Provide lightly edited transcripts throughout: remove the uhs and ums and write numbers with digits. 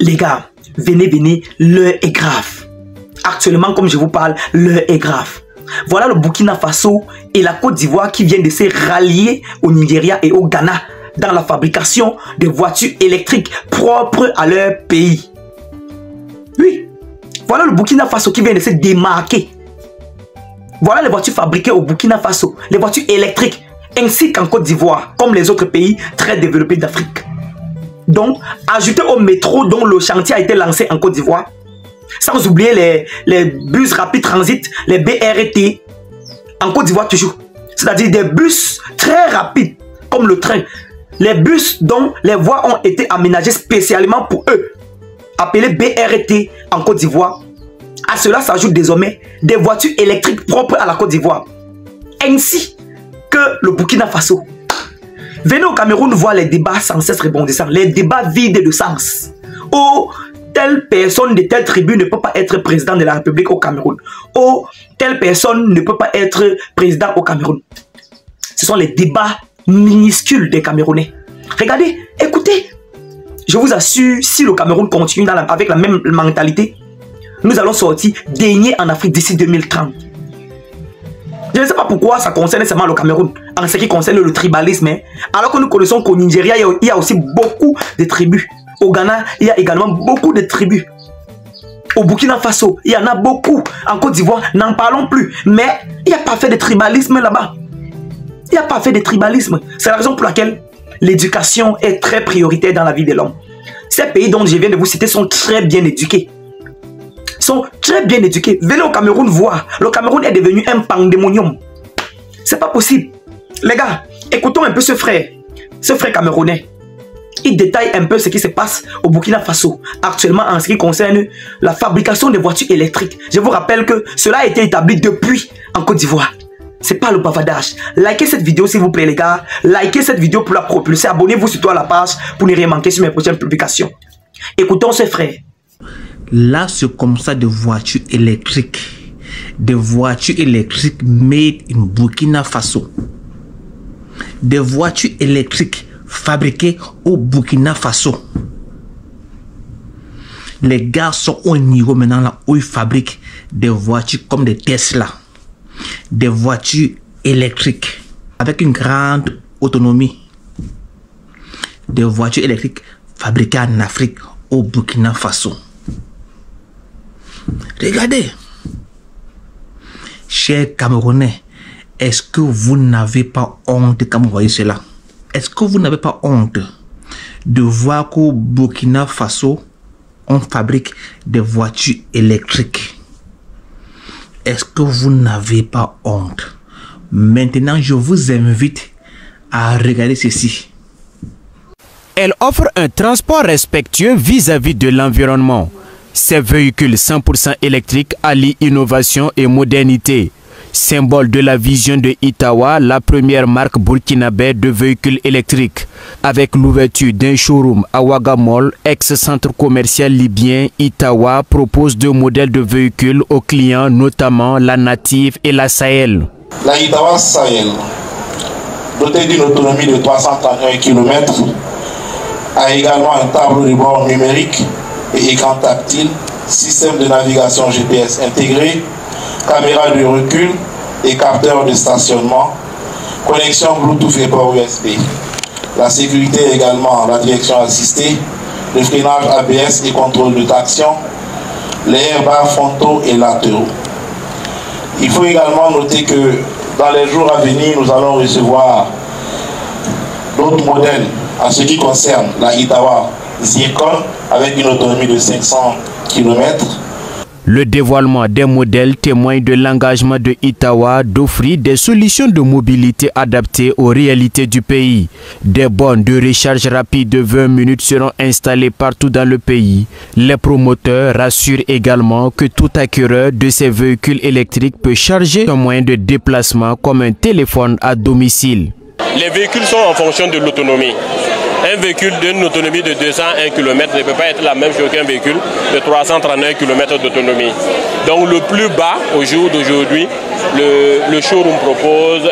Les gars, venez, l'heure est grave. Actuellement, comme je vous parle, l'heure est grave. Voilà le Burkina Faso et la Côte d'Ivoire qui viennent de se rallier au Nigeria et au Ghana dans la fabrication de voitures électriques propres à leur pays. Oui, voilà le Burkina Faso qui vient de se démarquer. Voilà les voitures fabriquées au Burkina Faso, les voitures électriques, ainsi qu'en Côte d'Ivoire, comme les autres pays très développés d'Afrique. Donc, ajouté au métro dont le chantier a été lancé en Côte d'Ivoire, sans oublier les bus rapides transit, les BRT, en Côte d'Ivoire toujours. C'est-à-dire des bus très rapides, comme le train. Les bus dont les voies ont été aménagées spécialement pour eux, appelés BRT en Côte d'Ivoire. À cela s'ajoutent désormais des voitures électriques propres à la Côte d'Ivoire, ainsi que le Burkina Faso. Venez au Cameroun voir les débats sans cesse rebondissants, les débats vides de sens. Oh, telle personne de telle tribu ne peut pas être président de la République au Cameroun. Oh, telle personne ne peut pas être président au Cameroun. Ce sont les débats minuscules des Camerounais. Regardez, écoutez. Je vous assure, si le Cameroun continue avec la même mentalité, nous allons sortir dernier en Afrique d'ici 2030. Je ne sais pas pourquoi ça concerne seulement le Cameroun, en ce qui concerne le tribalisme. Alors que nous connaissons qu'au Nigeria, il y a aussi beaucoup de tribus. Au Ghana, il y a également beaucoup de tribus. Au Burkina Faso, il y en a beaucoup. En Côte d'Ivoire, n'en parlons plus. Mais il n'y a pas fait de tribalisme là-bas. Il n'y a pas fait de tribalisme. C'est la raison pour laquelle l'éducation est très prioritaire dans la vie de l'homme. Ces pays dont je viens de vous citer sont très bien éduqués. Sont très bien éduqués. Venez au Cameroun voir. Le Cameroun est devenu un pandémonium. C'est pas possible. Les gars, écoutons un peu ce frère camerounais. Il détaille un peu ce qui se passe au Burkina Faso actuellement en ce qui concerne la fabrication de voitures électriques. Je vous rappelle que cela a été établi depuis en Côte d'Ivoire. C'est pas le bavardage. Likez cette vidéo s'il vous plaît les gars. Likez cette vidéo pour la propulser. Abonnez-vous surtout à la page pour ne rien manquer sur mes prochaines publications. Écoutons ce frère. Là, c'est comme ça de voitures électriques. Des voitures électriques made in Burkina Faso. Des voitures électriques fabriquées au Burkina Faso. Les gars sont au niveau maintenant là où ils fabriquent des voitures comme des Tesla. Des voitures électriques avec une grande autonomie. Des voitures électriques fabriquées en Afrique au Burkina Faso. Regardez, chers Camerounais, est-ce que vous n'avez pas honte quand vous voyez cela? Est-ce que vous n'avez pas honte de voir qu'au Burkina Faso, on fabrique des voitures électriques? Est-ce que vous n'avez pas honte? Maintenant, je vous invite à regarder ceci. Elle offre un transport respectueux vis-à-vis de l'environnement. Ces véhicules 100% électriques allient innovation et modernité. Symbole de la vision de Itawa, la première marque burkinabé de véhicules électriques. Avec l'ouverture d'un showroom à Ouaga Mall, ex-centre commercial libyen, Itawa propose deux modèles de véhicules aux clients, notamment la Native et la Sahel. La Itawa Sahel, dotée d'une autonomie de 331 km, a également un tableau de bord numérique et écran tactile, système de navigation GPS intégré, caméra de recul et capteur de stationnement, connexion Bluetooth et port USB. La sécurité également, la direction assistée, le freinage ABS et contrôle de traction, les airbags frontaux et latéraux. Il faut également noter que dans les jours à venir, nous allons recevoir d'autres modèles en ce qui concerne la Itawa Zircon avec une autonomie de 500 km. Le dévoilement des modèles témoigne de l'engagement de Itawa d'offrir des solutions de mobilité adaptées aux réalités du pays. Des bornes de recharge rapide de 20 minutes seront installées partout dans le pays. Les promoteurs rassurent également que tout acquéreur de ces véhicules électriques peut charger un moyen de déplacement comme un téléphone à domicile. Les véhicules sont en fonction de l'autonomie. Un véhicule d'une autonomie de 201 km ne peut pas être la même chose qu'un véhicule de 331 km d'autonomie. Donc le plus bas au jour d'aujourd'hui, le showroom propose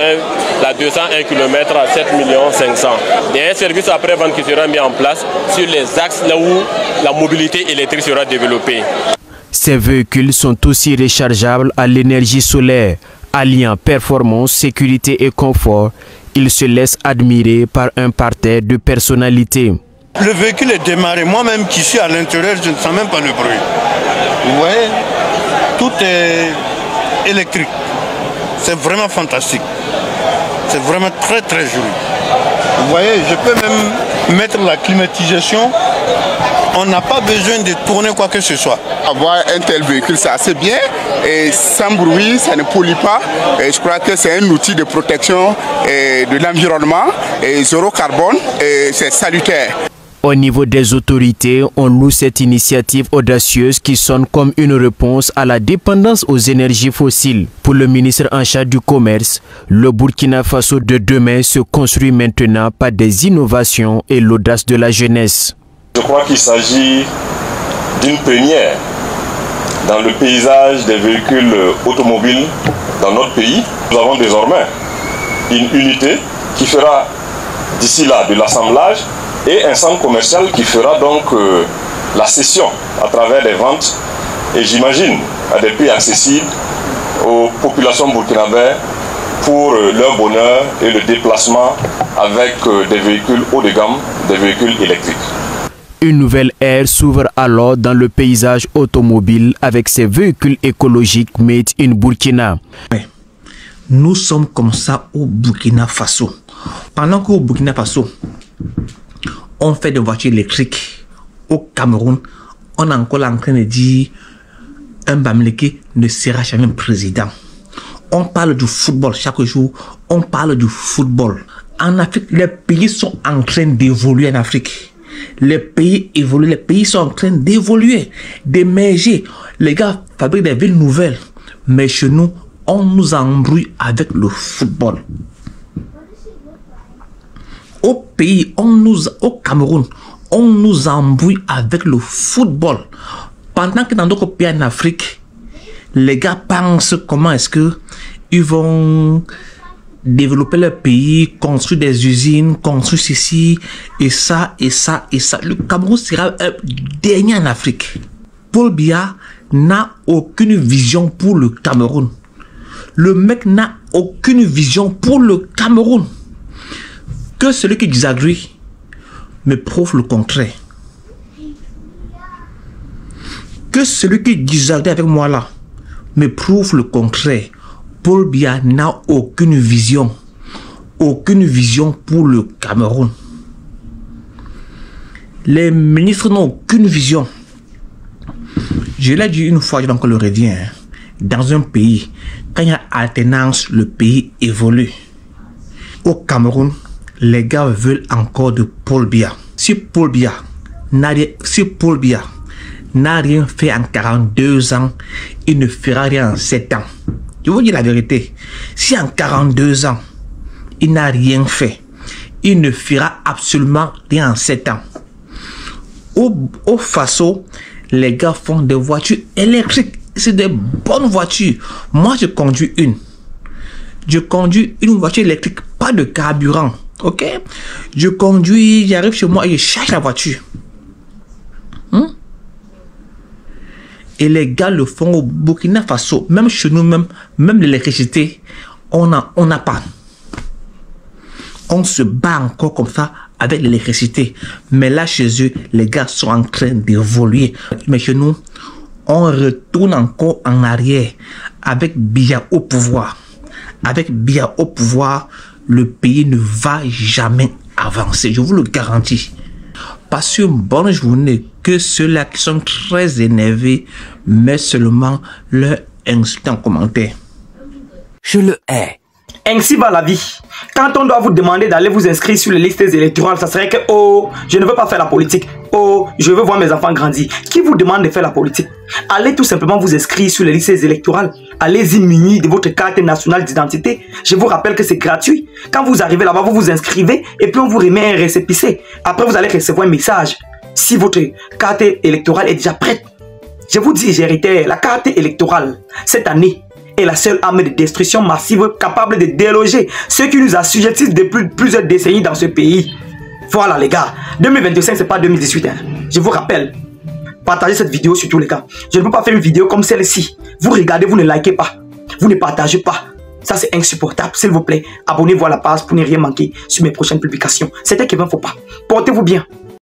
la 201 km à 7 500 000. Il y a un service après-vente qui sera mis en place sur les axes là où la mobilité électrique sera développée. Ces véhicules sont aussi rechargeables à l'énergie solaire, alliant performance, sécurité et confort. Ils se laissent admirer par un parterre de personnalités. Le véhicule est démarré. Moi-même qui suis à l'intérieur, je ne sens même pas le bruit. Vous voyez, tout est électrique. C'est vraiment fantastique. C'est vraiment très très joli. Vous voyez, je peux même mettre la climatisation. On n'a pas besoin de tourner quoi que ce soit. Avoir un tel véhicule, c'est assez bien et sans bruit, ça ne pollue pas. Et je crois que c'est un outil de protection de l'environnement et zéro carbone et c'est salutaire. Au niveau des autorités, on loue cette initiative audacieuse qui sonne comme une réponse à la dépendance aux énergies fossiles. Pour le ministre en charge du commerce, le Burkina Faso de demain se construit maintenant par des innovations et l'audace de la jeunesse. Je crois qu'il s'agit d'une première dans le paysage des véhicules automobiles dans notre pays. Nous avons désormais une unité qui fera d'ici là de l'assemblage et un centre commercial qui fera donc la cession à travers les ventes et j'imagine à des prix accessibles aux populations burkinabées pour leur bonheur et le déplacement avec des véhicules haut de gamme, des véhicules électriques. Une nouvelle ère s'ouvre alors dans le paysage automobile avec ces véhicules écologiques made in Burkina. Nous sommes comme ça au Burkina Faso. Pendant qu'au Burkina Faso, on fait des voitures électriques, au Cameroun, on est encore en train de dire un Bamileke ne sera jamais président. On parle du football chaque jour, on parle du football. En Afrique, les pays sont en train d'évoluer en Afrique. Les pays évoluent, les pays sont en train d'évoluer, d'émerger. Les gars fabriquent des villes nouvelles. Mais chez nous, on nous embrouille avec le football. Au pays, au Cameroun, on nous embrouille avec le football. Pendant que dans d'autres pays en Afrique, les gars pensent comment est-ce que ils vont développer leur pays, construire des usines, construire ceci, et ça, et ça, et ça. Le Cameroun sera un dernier en Afrique. Paul Biya n'a aucune vision pour le Cameroun. Le mec n'a aucune vision pour le Cameroun. Que celui qui disagree me prouve le contraire. Que celui qui disagree avec moi là me prouve le contraire. Paul Biya n'a aucune vision pour le Cameroun. Les ministres n'ont aucune vision. Je l'ai dit une fois, je vais encore le redire. Dans un pays, quand il y a alternance, le pays évolue. Au Cameroun, les gars veulent encore de Paul Biya. Si Paul Biya n'a rien fait en 42 ans, il ne fera rien en 7 ans. Je vous dis la vérité. Si en 42 ans, il n'a rien fait, il ne fera absolument rien en 7 ans. Au Faso, les gars font des voitures électriques. C'est des bonnes voitures. Moi, je conduis une. Je conduis une voiture électrique, pas de carburant. Ok? Je conduis, j'arrive chez moi et je charge la voiture. Et les gars le font au Burkina Faso. Même chez nous, même l'électricité, on n'a pas. On se bat encore comme ça avec l'électricité. Mais là, chez eux, les gars sont en train d'évoluer. Mais chez nous, on retourne encore en arrière avec Biya au pouvoir. Avec Biya au pouvoir, le pays ne va jamais avancer. Je vous le garantis. Passez une bonne journée. Que ceux-là qui sont très énervés mettent seulement leur insulte en commentaire. Je le hais. Ainsi va la vie. Quand on doit vous demander d'aller vous inscrire sur les listes électorales, ça serait que « Oh, je ne veux pas faire la politique. Oh, je veux voir mes enfants grandir. » Qui vous demande de faire la politique? Allez tout simplement vous inscrire sur les listes électorales. Allez-y munis de votre carte nationale d'identité. Je vous rappelle que c'est gratuit. Quand vous arrivez là-bas, vous vous inscrivez et puis on vous remet un récépissé. Après, vous allez recevoir un message si votre carte électorale est déjà prête. Je vous dis, j'ai hérité, la carte électorale, cette année, est la seule arme de destruction massive capable de déloger ceux qui nous assujettissent depuis plusieurs décennies dans ce pays. Voilà les gars, 2025 c'est pas 2018 hein. Je vous rappelle, partagez cette vidéo sur tous les cas. Je ne peux pas faire une vidéo comme celle-ci. Vous regardez, vous ne likez pas, vous ne partagez pas. Ça c'est insupportable, s'il vous plaît. Abonnez-vous à la page pour ne rien manquer sur mes prochaines publications. C'était Kevin Fopa. Portez-vous bien.